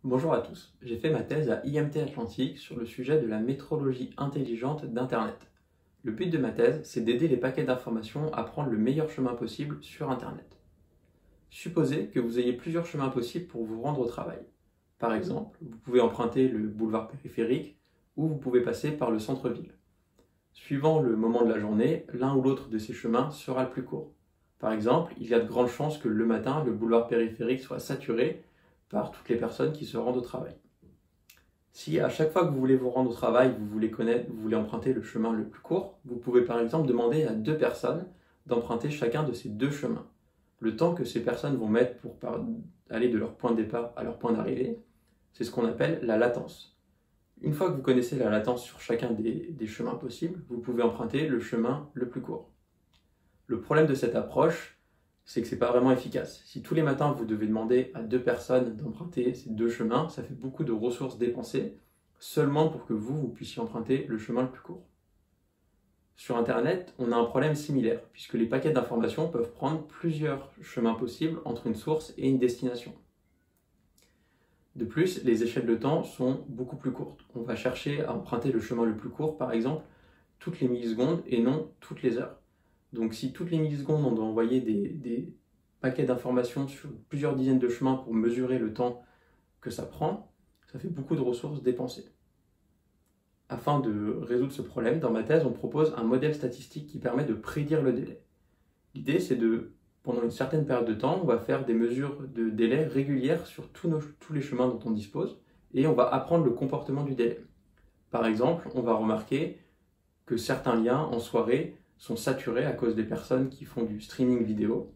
Bonjour à tous, j'ai fait ma thèse à IMT Atlantique sur le sujet de la métrologie intelligente d'Internet. Le but de ma thèse, c'est d'aider les paquets d'informations à prendre le meilleur chemin possible sur Internet. Supposez que vous ayez plusieurs chemins possibles pour vous rendre au travail. Par exemple, vous pouvez emprunter le boulevard périphérique ou vous pouvez passer par le centre-ville. Suivant le moment de la journée, l'un ou l'autre de ces chemins sera le plus court. Par exemple, il y a de grandes chances que le matin, le boulevard périphérique soit saturé par toutes les personnes qui se rendent au travail. Si à chaque fois que vous voulez vous rendre au travail, vous voulez emprunter le chemin le plus court, vous pouvez par exemple demander à deux personnes d'emprunter chacun de ces deux chemins. Le temps que ces personnes vont mettre pour aller de leur point de départ à leur point d'arrivée, c'est ce qu'on appelle la latence. Une fois que vous connaissez la latence sur chacun des chemins possibles, vous pouvez emprunter le chemin le plus court. Le problème de cette approche, c'est que ce n'est pas vraiment efficace. Si tous les matins vous devez demander à deux personnes d'emprunter ces deux chemins, ça fait beaucoup de ressources dépensées seulement pour que vous puissiez emprunter le chemin le plus court. Sur Internet, on a un problème similaire, puisque les paquets d'informations peuvent prendre plusieurs chemins possibles entre une source et une destination. De plus, les échelles de temps sont beaucoup plus courtes. On va chercher à emprunter le chemin le plus court, par exemple, toutes les millisecondes et non toutes les heures. Donc si toutes les millisecondes, on doit envoyer des paquets d'informations sur plusieurs dizaines de chemins pour mesurer le temps que ça prend, ça fait beaucoup de ressources dépensées. Afin de résoudre ce problème, dans ma thèse, on propose un modèle statistique qui permet de prédire le délai. L'idée, c'est pendant une certaine période de temps, on va faire des mesures de délai régulières sur tous les chemins dont on dispose, et on va apprendre le comportement du délai. Par exemple, on va remarquer que certains liens en soirée sont saturés à cause des personnes qui font du streaming vidéo,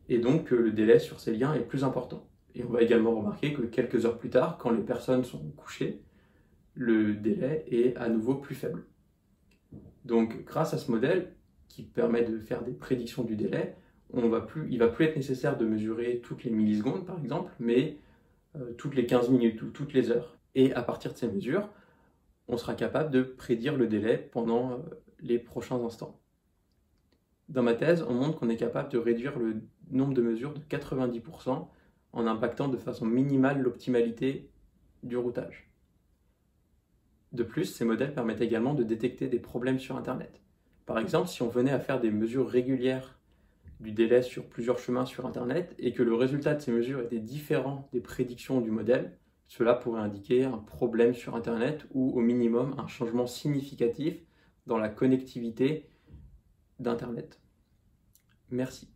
et donc le délai sur ces liens est plus important. Et on va également remarquer que quelques heures plus tard, quand les personnes sont couchées, le délai est à nouveau plus faible. Donc grâce à ce modèle, qui permet de faire des prédictions du délai, il ne va plus être nécessaire de mesurer toutes les millisecondes par exemple, mais toutes les 15 minutes ou toutes les heures. Et à partir de ces mesures, on sera capable de prédire le délai pendant les prochains instants. Dans ma thèse, on montre qu'on est capable de réduire le nombre de mesures de 90% en impactant de façon minimale l'optimalité du routage. De plus, ces modèles permettent également de détecter des problèmes sur Internet. Par exemple, si on venait à faire des mesures régulières du délai sur plusieurs chemins sur Internet et que le résultat de ces mesures était différent des prédictions du modèle, cela pourrait indiquer un problème sur Internet ou au minimum un changement significatif dans la connectivité d'Internet. Merci.